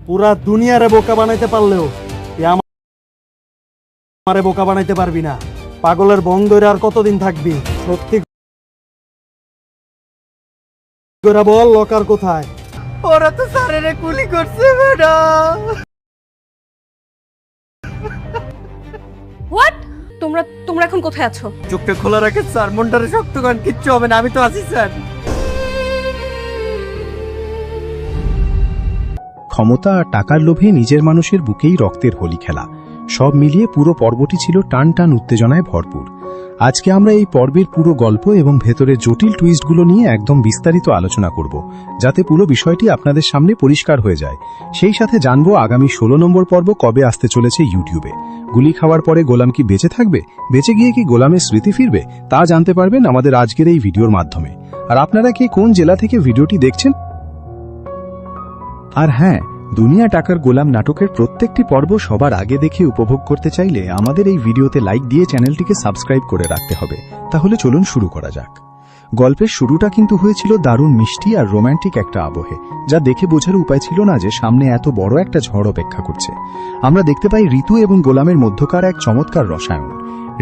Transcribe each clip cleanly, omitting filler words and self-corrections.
পুরা দুনিয়ারে বোকা বানাইতে পারলেও তুই আমারে বোকা বানাইতে পারবি না। পাগলের বন্ধরে আর কতদিন থাকবি? সত্যি করে বল, লকার কোথায়? ওরা তো স্যারেরে গুলি করছে ম্যাডাম। হোয়াট? তোমরা এখন কোথায় আছো? চোখটা খোলা রাখেন স্যার, মনটারে শক্ত করেন, কিচ্ছু হবে না, আমি তো আছি স্যার। ক্ষমতা আর টাকার লোভে নিজের মানুষের বুকেই রক্তের হোলি খেলা, সব মিলিয়ে পুরো পর্বটি ছিল টান টান উত্তেজনায় ভরপুর। আজকে আমরা এই পর্বের পুরো গল্প এবং ভেতরের জটিল টুইস্টগুলো নিয়ে একদম বিস্তারিত আলোচনা করব, যাতে পুরো বিষয়টি আপনাদের সামনে পরিষ্কার হয়ে যায়। সেই সাথে জানবো আগামী 16 নম্বর পর্ব কবে আসতে চলেছে ইউটিউবে। গুলি খাওয়ার পরে গোলাম কি বেঁচে থাকবে? বেঁচে গিয়ে কি গোলামের স্মৃতি ফিরবে? তা জানতে পারবেন আমাদের আজকের এই ভিডিওর মাধ্যমে। আর আপনারা কি কোন জেলা থেকে ভিডিওটি দেখছেন? আর হ্যাঁ, দুনিয়া টাকার গোলাম নাটকের প্রত্যেকটি পর্ব সবার আগে দেখে উপভোগ করতে চাইলে আমাদের এই ভিডিওতে লাইক দিয়ে চ্যানেলটিকে সাবস্ক্রাইব করে রাখতে হবে। তাহলে চলুন শুরু করা যাক। গল্পের শুরুটা কিন্তু হয়েছিল দারুণ মিষ্টি আর রোম্যান্টিক একটা আবহে, যা দেখে বোঝার উপায় ছিল না যে সামনে এত বড় একটা ঝড় অপেক্ষা করছে। আমরা দেখতে পাই ঋতু এবং গোলামের মধ্যকার এক চমৎকার রসায়ন।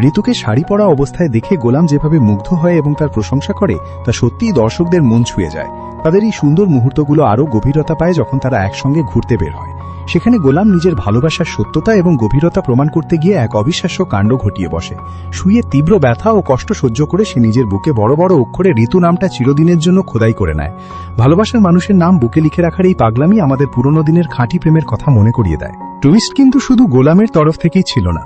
ঋতুকে শাড়ি পরা অবস্থায় দেখে গোলাম যেভাবে মুগ্ধ হয় এবং তার প্রশংসা করে, তা সত্যিই দর্শকদের মন ছুঁয়ে যায়। তাদের এই সুন্দর মুহূর্তগুলো আরও গভীরতা পায় যখন তারা একসঙ্গে ঘুরতে বের হয়। সেখানে গোলাম নিজের ভালোবাসার সত্যতা এবং গভীরতা প্রমাণ করতে গিয়ে এক অবিশ্বাস্য কাণ্ড ঘটিয়ে বসে। শুয়ে তীব্র ব্যথা ও কষ্ট সহ্য করে সে নিজের বুকে বড় বড় অক্ষরে ঋতু নামটা চিরদিনের জন্য খোদাই করে নেয়। ভালোবাসার মানুষের নাম বুকে লিখে রাখার এই পাগলামি আমাদের পুরনো দিনের খাঁটি প্রেমের কথা মনে করিয়ে দেয়। টুইস্ট কিন্তু শুধু গোলামের তরফ থেকেই ছিল না,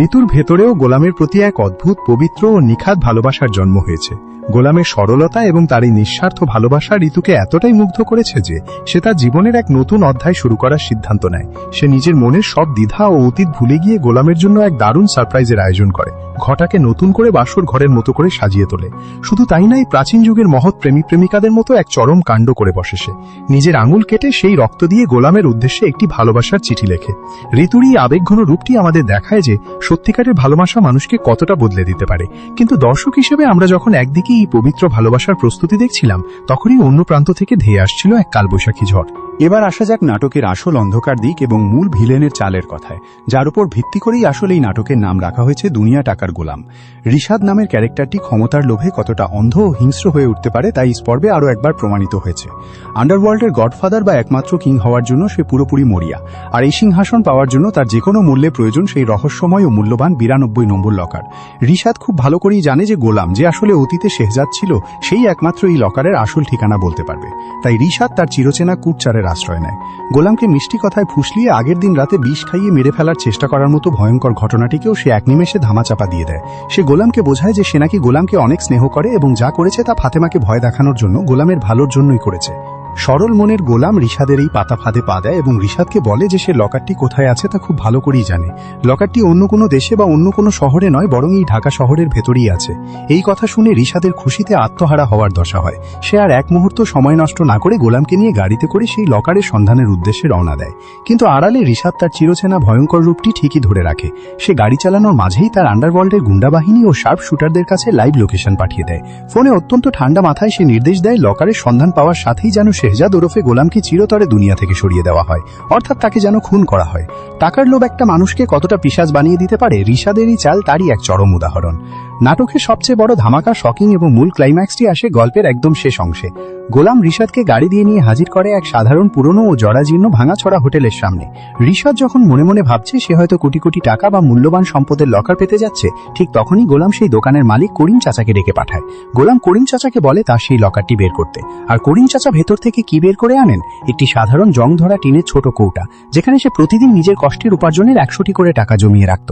ঋতুর ভেতরেও গোলামের প্রতি এক অদ্ভুত পবিত্র ও নিখাদ ভালোবাসার জন্ম হয়েছে। গোলামের সরলতা এবং তার এই নিঃস্বার্থ ভালোবাসা ঋতুকে এতটাই মুগ্ধ করেছে যে সে তার জীবনের এক নতুন অধ্যায় শুরু করার সিদ্ধান্ত নেয়। সে নিজের মনের সব দ্বিধা ও অতীত ভুলে গিয়ে গোলামের জন্য এক দারুণ সারপ্রাইজের আয়োজন করে, ঘটাকে নতুন করে বাসর ঘরের মতো করে সাজিয়ে তোলে। শুধু তাই নয়, প্রাচীন যুগের মহৎ প্রেমিক প্রেমিকাদের মতো এক চরম কাণ্ড করে বসে সে। নিজের আঙুল কেটে সেই রক্ত দিয়ে গোলামের উদ্দেশ্যে একটি ভালোবাসার চিঠি লেখে। ঋতুর এই আবেগঘন রূপটি আমাদের দেখায় যে সত্যিকারের ভালোবাসা মানুষকে কতটা বদলে দিতে পারে। কিন্তু দর্শক হিসেবে আমরা যখন একদিকে এই পবিত্র ভালোবাসার প্রস্তুতি দেখছিলাম, তখনই অন্য প্রান্ত থেকে ধেয়ে আসছিল এক কালবৈশাখী ঝড়। এবার আসা যাক নাটকের আসল অন্ধকার দিক এবং মূল ভিলেনের চালের কথায়, যার উপর ভিত্তি করেই আসলে এই নাটকের নাম রাখা হয়েছে দুনিয়া টাকার গোলাম। ঋষাদ নামের ক্যারেক্টারটি ক্ষমতার লোভে কতটা অন্ধ ও হিংস্র হয়ে উঠতে পারে তাই এই পর্বে আরও একবার প্রমাণিত হয়েছে। আন্ডারওয়ার্ল্ডের গডফাদার বা একমাত্র কিং হওয়ার জন্য সে পুরোপুরি মরিয়া, আর এই সিংহাসন পাওয়ার জন্য তার যে কোনো মূল্যে প্রয়োজন সেই রহস্যময় ও মূল্যবান 92 নম্বর লকার। ঋষাদ খুব ভালো করেই জানে যে গোলাম, যে আসলে অতীতে শেহজাদ ছিল, সেই একমাত্র এই লকারের আসল ঠিকানা বলতে পারবে। তাই ঋষাদ তার চিরচেনা কুটচারের আশ্রয় নেয়। গোলামকে মিষ্টি কথায় ফুসলিয়ে আগের দিন রাতে বিষ খাইয়ে মেরে ফেলার চেষ্টা করার মতো ভয়ঙ্কর ঘটনাটিকেও সে এক নিমেষে ধামাচাপা দিয়ে দেয়। সে গোলামকে বোঝায় যে সে নাকি গোলামকে অনেক স্নেহ করে এবং যা করেছে তা ফাতেমাকে ভয় দেখানোর জন্য, গোলামের ভালোর জন্যই করেছে। সরল মনের গোলাম ঋষাদের এই পাতা ফাঁদে পা দেয় এবং ঋষাদকে বলে যে সে লকারটি কোথায় আছে তা খুব ভালো করেই জানে। লকারটি অন্য কোনো দেশে বা অন্য কোনো শহরে নয়, বরং এই ঢাকা শহরের ভেতরেই আছে। এই কথা শুনে ঋষাদের খুশিতে আত্মহারা হওয়ার দশা হয়। সে আর এক মুহূর্ত সময় নষ্ট না করে গোলামকে নিয়ে গাড়িতে করে সেই লকারের সন্ধানের উদ্দেশ্যে রওনা দেয়। কিন্তু আড়ালে ঋষাদ তার চিরচেনা ভয়ঙ্কর রূপটি ঠিকই ধরে রাখে। সে গাড়ি চালানোর মাঝেই তার আন্ডারওয়ার্ল্ডের গুন্ডা বাহিনী ও শার্প শুটারদের কাছে লাইভ লোকেশন পাঠিয়ে দেয়। ফোনে অত্যন্ত ঠান্ডা মাথায় সে নির্দেশ দেয় লকারের সন্ধান পাওয়ার সাথেই যেন শেহজাদ ওরফে গোলামকে চিরতরে দুনিয়া থেকে সরিয়ে দেওয়া হয়, অর্থাৎ তাকে যেন খুন করা হয়। টাকার লোভ একটা মানুষকে কতটা পিশাচ বানিয়ে দিতে পারে, ঋষাদেরই চাল তারই এক চরম উদাহরণ। নাটকের সবচেয়ে বড় ধামাকা, শকিং এবং মূল ক্লাইম্যাক্সটি আসে গল্পের একদম শেষ অংশে। গোলাম ঋষাদকে গাড়ি দিয়ে নিয়ে হাজির করে এক সাধারণ পুরনো ও জরাজীর্ণ ভাঙাছড়া হোটেলের সামনে। ঋষাদ যখন মনে মনে ভাবছে সে হয়তো কোটি কোটি টাকা বা মূল্যবান সম্পদের লকার পেতে যাচ্ছে, ঠিক তখনই গোলাম সেই দোকানের মালিক করিম চাচাকে ডেকে পাঠায়। গোলাম করিম চাচাকে বলে তার সেই লকারটি বের করতে, আর করিম চাচা ভেতর থেকে কি বের করে আনেন? একটি সাধারণ জং ধরা টিনের ছোট কৌটা, যেখানে সে প্রতিদিন নিজের কষ্টের উপার্জনের 100টি করে টাকা জমিয়ে রাখত।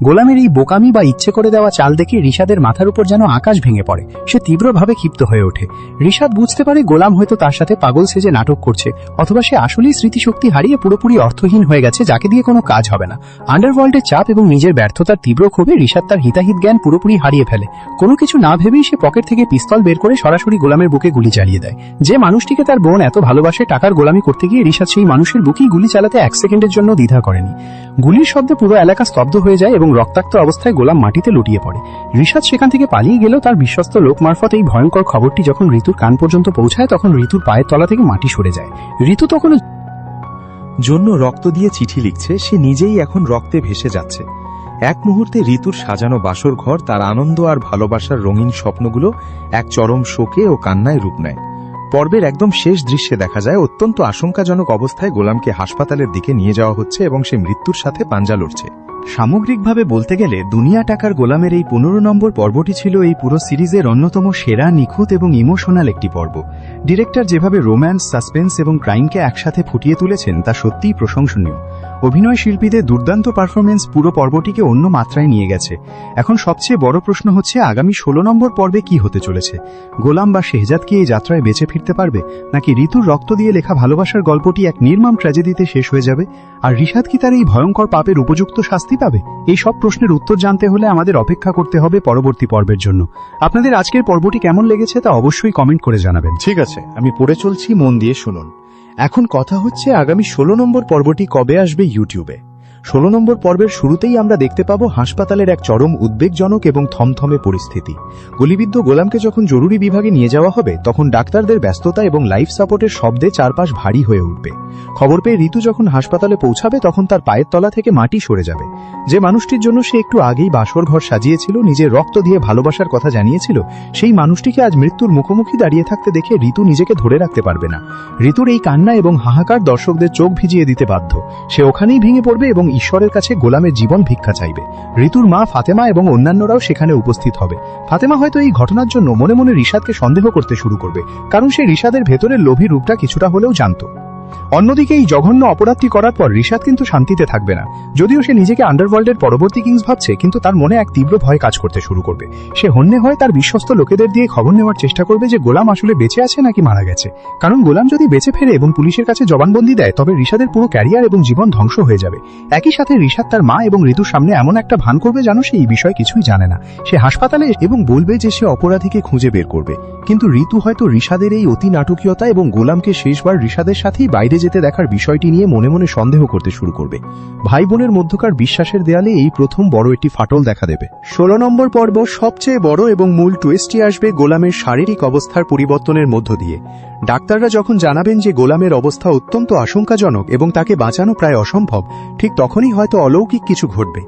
গোলামের এই বোকামি বা ইচ্ছে করে দেওয়া চাল দেখে ঋষাদের মাথার উপর যেন আকাশ ভেঙে পড়ে। সে তীব্রভাবে ক্ষিপ্ত হয়ে ওঠে। ঋষাদ বুঝতে পারে গোলাম হয়তো তার সাথে পাগল সেজে নাটক করছে, অথবা সে আসলেই স্মৃতিশক্তি হারিয়ে পুরোপুরি অর্থহীন হয়ে গেছে, যাকে দিয়ে কোনো কাজ হবে না। আন্ডারওয়ার্ল্ডের চাপ এবং নিজের ব্যর্থতার তীব্র ক্ষোভে ঋষাদ তার হিতাহিত জ্ঞান পুরোপুরি হারিয়ে ফেলে। কোনো কিছু না ভেবেই সে পকেট থেকে পিস্তল বের করে সরাসরি গোলামের বুকে গুলি চালিয়ে দেয়। যে মানুষটিকে তার বোন এত ভালোবাসে, টাকার গোলামি করতে গিয়ে ঋষাদ সেই মানুষের বুকেই গুলি চালাতে 1 সেকেন্ডের জন্য দ্বিধা করেনি। গুলির শব্দে পুরো এলাকা স্তব্ধ হয়ে যায় এবং রক্তাক্ত অবস্থায় গোলাম মাটিতে লুটিয়ে পড়ে। ঋষাদ সেখান থেকে পালিয়ে গেলেও তার বিশ্বস্ত লোক মারফত এই ভয়ঙ্কর খবরটি যখন ঋতুর কান পর্যন্ত পৌঁছায়, তখন ঋতুর পায়ের তলা থেকে মাটি সরে যায়। ঋতু তখন জন্য রক্ত দিয়ে চিঠি লিখছে, সে নিজেই এখন রক্তে ভেসে যাচ্ছে। এক মুহূর্তে ঋতুর সাজানো বাসর ঘর, তার আনন্দ আর ভালোবাসার রঙিন স্বপ্নগুলো এক চরম শোকে ও কান্নায় রূপ নেয়। পর্বের একদম শেষ দৃশ্যে দেখা যায় অত্যন্ত আশঙ্কাজনক অবস্থায় গোলামকে হাসপাতালের দিকে নিয়ে যাওয়া হচ্ছে এবং সে মৃত্যুর সাথে পাঞ্জা লড়ছে। সামগ্রিকভাবে বলতে গেলে দুনিয়া টাকার গোলামের এই 15 নম্বর পর্বটি ছিল এই পুরো সিরিজের অন্যতম সেরা, নিখুঁত এবং ইমোশনাল একটি পর্ব। ডিরেক্টর যেভাবে রোম্যান্স, সাসপেন্স এবং ক্রাইমকে একসাথে ফুটিয়ে তুলেছেন তা সত্যিই প্রশংসনীয়। অভিনয় শিল্পীদের দুর্দান্ত পারফরমেন্স পুরো পর্বটিকে অন্য মাত্রায় নিয়ে গেছে। এখন সবচেয়ে বড় প্রশ্ন হচ্ছে আগামী 16 নম্বর পর্বে কি হতে চলেছে। গোলাম বা শেহজাদ কি এই যাত্রায় বেঁচে ফিরতে পারবে, নাকি ঋতুর রক্ত দিয়ে লেখা ভালোবাসার গল্পটি এক নির্মম ট্র্যাজেডিতে শেষ হয়ে যাবে? আর রিশাদ কি তার এই ভয়ঙ্কর পাপের উপযুক্ত শাস্তি পাবে? এই সব প্রশ্নের উত্তর জানতে হলে আমাদের অপেক্ষা করতে হবে পরবর্তী পর্বের জন্য। আপনাদের আজকের পর্বটি কেমন লেগেছে তা অবশ্যই কমেন্ট করে জানাবেন। ঠিক আছে, আমি পড়ে চলছি, মন দিয়ে শুনুন। এখন কথা হচ্ছে আগামী 16 নম্বর পর্বটি কবে আসবে ইউটিউবে। 16 নম্বর পর্বের শুরুতেই আমরা দেখতে পাবো হাসপাতালের এক চরম উদ্বেগজনক এবং থমথমে পরিস্থিতি। গুলিবিদ্ধ গোলামকে যখন জরুরি বিভাগে নিয়ে যাওয়া হবে তখন ডাক্তারদের ব্যস্ততা এবং লাইফ সাপোর্টের শব্দে চারপাশ ভারী হয়ে উঠবে। খবর পেয়ে ঋতু যখন হাসপাতালে পৌঁছাবে তখন তার পায়ের তলা থেকে মাটি সরে যাবে। যে মানুষটির জন্য সে একটু আগেই বাসর ঘর সাজিয়েছিল, নিজের রক্ত দিয়ে ভালোবাসার কথা জানিয়েছিল, সেই মানুষটিকে আজ মৃত্যুর মুখোমুখি দাঁড়িয়ে থাকতে দেখে ঋতু নিজেকে ধরে রাখতে পারবে না। ঋতুর এই কান্না এবং হাহাকার দর্শকদের চোখ ভিজিয়ে দিতে বাধ্য। সে ওখানেই ভেঙে পড়বে এবং ঈশ্বরের কাছে গোলামের জীবন ভিক্ষা চাইবে। ঋতুর মা ফাতেমা এবং অন্যান্যরাও সেখানে উপস্থিত হবে। ফাতেমা হয়তো এই ঘটনার জন্য মনে মনে রিশাদকে সন্দেহ করতে শুরু করবে, কারণ সে রিশাদের ভেতরের লোভী রূপটা কিছুটা হলেও জানত। অন্যদিকে এই জঘন্য অপরাধটি করার পর রিশাদ কিন্তু শান্তিতে থাকবে না। যদিও সে নিজেকে আন্ডারওয়ার্ল্ডের পরবর্তী কিংস ভাবছে, কিন্তু তার মনে এক তীব্র ভয় কাজ করতে শুরু করবে। সে হন্যে হয় তার বিশ্বস্ত লোকেদের দিয়ে খবর নেওয়ার চেষ্টা করবে যে গোলাম আসলে বেঁচে আছে নাকি মারা গেছে। কারণ গোলাম যদি বেঁচে ফেরে এবং পুলিশের কাছে জবানবন্দি দেয় তবে রিশাদের পুরো ক্যারিয়ার এবং জীবন ধ্বংস হয়ে যাবে। একই সাথে রিশাদ তার মা এবং ঋতুর সামনে এমন একটা ভান করবে যেন সে এই বিষয়ে কিছুই জানে না। সে হাসপাতালে এবং বলবে যে সে অপরাধীকে খুঁজে বের করবে। কিন্তু ঋতু হয়তো রিশাদের এই অতি নাটকীয়তা এবং গোলামকে শেষবার রিশাদের সাথেই বাইরে যেতে দেখার বিষয়টি নিয়ে মনে মনে সন্দেহ করতে শুরু করবে। ভাই বোনের মধ্যকার বিশ্বাসের দেয়ালে এই প্রথম বড় একটি ফাটল দেখা দেবে। 16 নম্বর পর্ব সবচেয়ে বড় এবং মূল টুইস্টটি আসবে গোলামের শারীরিক অবস্থার পরিবর্তনের মধ্য দিয়ে। ডাক্তাররা যখন জানাবেন যে গোলামের অবস্থা অত্যন্ত আশঙ্কাজনক এবং তাকে বাঁচানো প্রায় অসম্ভব, ঠিক তখনই হয়তো অলৌকিক কিছু ঘটবে।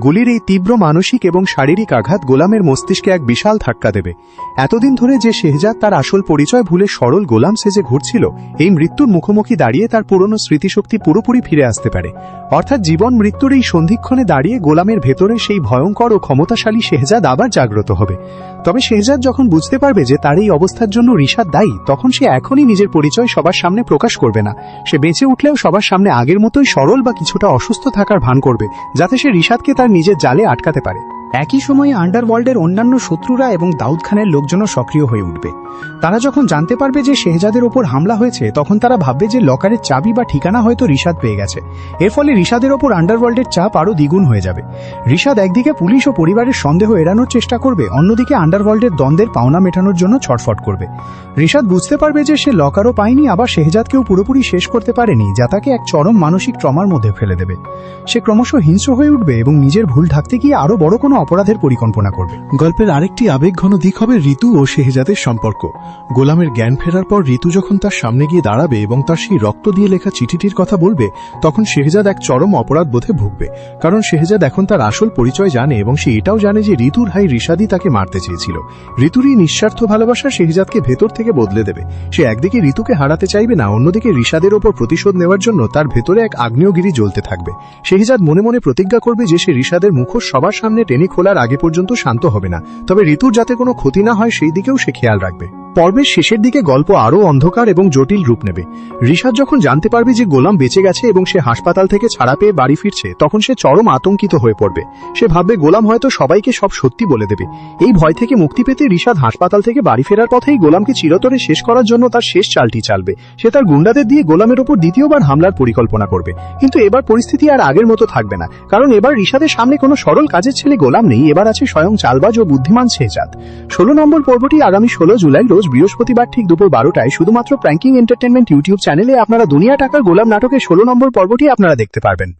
গুলির এই তীব্র মানসিক এবং শারীরিক আঘাত গোলামের মস্তিষ্কে এক বিশাল ধাক্কা দেবে। এতদিন ধরে যে শেহজাদ তার আসল পরিচয় ভুলে সরল গোলাম সেজে ঘুরছিল, এই মৃত্যুর মুখোমুখি দাঁড়িয়ে তার পুরনো স্মৃতিশক্তি পুরোপুরি ফিরে আসতে পারে। অর্থাৎ জীবন মৃত্যুর এই সন্ধিক্ষণে দাঁড়িয়ে গোলামের ভেতরে সেই ভয়ঙ্কর ও ক্ষমতাশালী শেহজাদ আবার জাগ্রত হবে। তবে শেহজাদ যখন বুঝতে পারবে যে তার এই অবস্থার জন্য রিশাদ দায়ী, তখন সে এখনই নিজের পরিচয় সবার সামনে প্রকাশ করবে না। সে বেঁচে উঠলেও সবার সামনে আগের মতোই সরল বা কিছুটা অসুস্থ থাকার ভান করবে, যাতে সে রিশাদকে তার নিজের জালে আটকাতে পারে। একই সময়ে আন্ডারওয়ার্ল্ডের অন্যান্য শত্রুরা এবং দাউদ খানের লোকজনও সক্রিয় হয়ে উঠবে। তারা যখন জানতে পারবে যে শেহজাদের ওপর হামলা হয়েছে তখন তারা ভাববে যে লকারের চাবি বা ঠিকানা হয়তো রিশাদ পেয়ে গেছে। এর ফলে রিশাদের ওপর আন্ডারওয়ার্ল্ডের চাপ আরও দ্বিগুণ হয়ে যাবে। রিশাদ একদিকে পুলিশ ও পরিবারের সন্দেহ এড়ানোর চেষ্টা করবে, অন্যদিকে আন্ডারওয়ার্ল্ডের দ্বন্দ্বের পাওনা মেটানোর জন্য ছটফট করবে। রিশাদ বুঝতে পারবে যে সে লকারও পায়নি, আবার শেহজাদকেও পুরোপুরি শেষ করতে পারেনি, যা তাকে এক চরম মানসিক ট্রমার মধ্যে ফেলে দেবে। সে ক্রমশ হিংস্র হয়ে উঠবে এবং নিজের ভুল ঢাকতে গিয়ে আরও বড় কোনো অপরাধের পরিকল্পনা করবে। গল্পের আরেকটি আবেগঘন দিক হবে ঋতু ও শেহজাদের সম্পর্ক। গোলামের জ্ঞান ফেরার পর ঋতু যখন তার সামনে গিয়ে দাঁড়াবে এবং তার সেই রক্ত দিয়ে লেখা চিঠিটির কথা বলবে, তখন শেহজাদ এক চরম অপরাধ বোধে ভুগবে। কারণ শেহজাদ এখন তার আসল পরিচয় জানে এবং সে এটাও জানে যে ঋতুর ভাই রিশাদই তাকে মারতে চেয়েছিল। ঋতুর এই নিঃস্বার্থ ভালোবাসা শেহজাদকে ভেতর থেকে বদলে দেবে। সে একদিকে ঋতুকে হারাতে চাইবে না, অন্যদিকে রিশাদের ওপর প্রতিশোধ নেওয়ার জন্য তার ভেতরে এক আগ্নেয়গিরি জ্বলতে থাকবে। শেহজাদ মনে মনে প্রতিজ্ঞা করবে যে সে রিশাদের মুখোশ সবার সামনে টেনে খোলার আগে পর্যন্ত শান্ত হবে না, তবে ঋতুর যাতে কোনো ক্ষতি না হয় সেই দিকেও সে খেয়াল রাখবে। পর্বের শেষের দিকে গল্প আরও অন্ধকার এবং জটিল রূপ নেবে। রিশাদ যখন জানতে পারবে যে গোলাম বেঁচে গেছে এবং সে হাসপাতাল থেকে ছাড়া পেয়ে বাড়ি ফিরছে, তখন সে চরম আতঙ্কিত হয়ে পড়বে। সে ভাববে গোলাম হয়তো সবাইকে সব সত্যি বলে দেবে। এই ভয় থেকে মুক্তি পেতে রিশাদ হাসপাতাল থেকে বাড়ি ফেরার পথেই গোলামকে চিরতরে শেষ করার জন্য তার শেষ চালটি চালবে। সে তার গুন্ডাদের দিয়ে গোলামের ওপর দ্বিতীয়বার হামলার পরিকল্পনা করবে। কিন্তু এবার পরিস্থিতি আর আগের মতো থাকবে না, কারণ এবার রিশাদের সামনে কোনো সরল কাজের ছেলে গোলাম নেই, এবার আছে স্বয়ং চালবাজ ও বুদ্ধিমান শেহজাদ। 16 নম্বর পর্বটি আগামী 16 জুলাই রোজ বৃহস্পতিবার ঠিক দুপুর 12টায় শুধুমাত্র প্র্যাঙ্কিং এন্টারটেনমেন্ট ইউটিউব চ্যানেলে আপনারা দুনিয়া টাকার গোলাম নাটকের 16 নম্বর পর্বটি আপনারা দেখতে পারবেন।